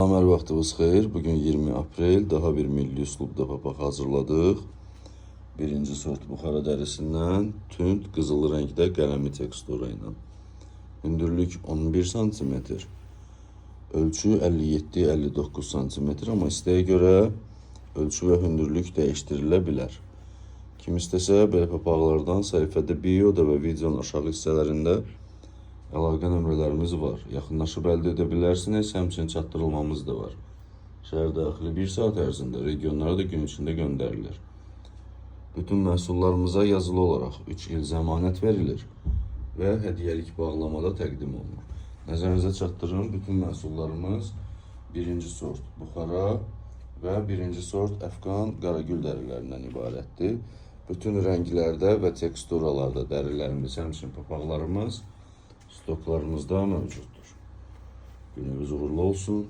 Hər vaxtınız xeyir. Bugün 20 aprel. Daha bir milli üslubda papaq hazırladıq. Birinci sort buxara dərisindən tünd qızıl rəngdə qələmi tekstura ilə. Hündürlük 11 cm. Ölçü 57-59 cm. Amma istəyə görə ölçü və hündürlük dəyişdirilə bilər. Kim istəsə belə papaqlardan səhifədə bioda və videonun aşağı hissələrində əlaqə nömrələrimiz var. Yaxınlaşıb əldə edə bilərsiniz, həmçinin çatdırılmamız da var. Şəhər daxili 1 saat ərzində, regionlara da gün içində göndərilir. Bütün məhsullarımıza yazılı olaraq 3 il zəmanət verilir və hədiyyəlik bağlamada təqdim olunur. Nəzərinizə çatdırın, bütün məhsullarımız birinci sort buxara və birinci sort əfqan qaragül dərilərindən ibarətdir. Bütün rənglərdə və teksturalarda dərilərimiz, həmçinin papaqlarımız stoklarımızda mövcuddur. Gününüz uğurlu olsun.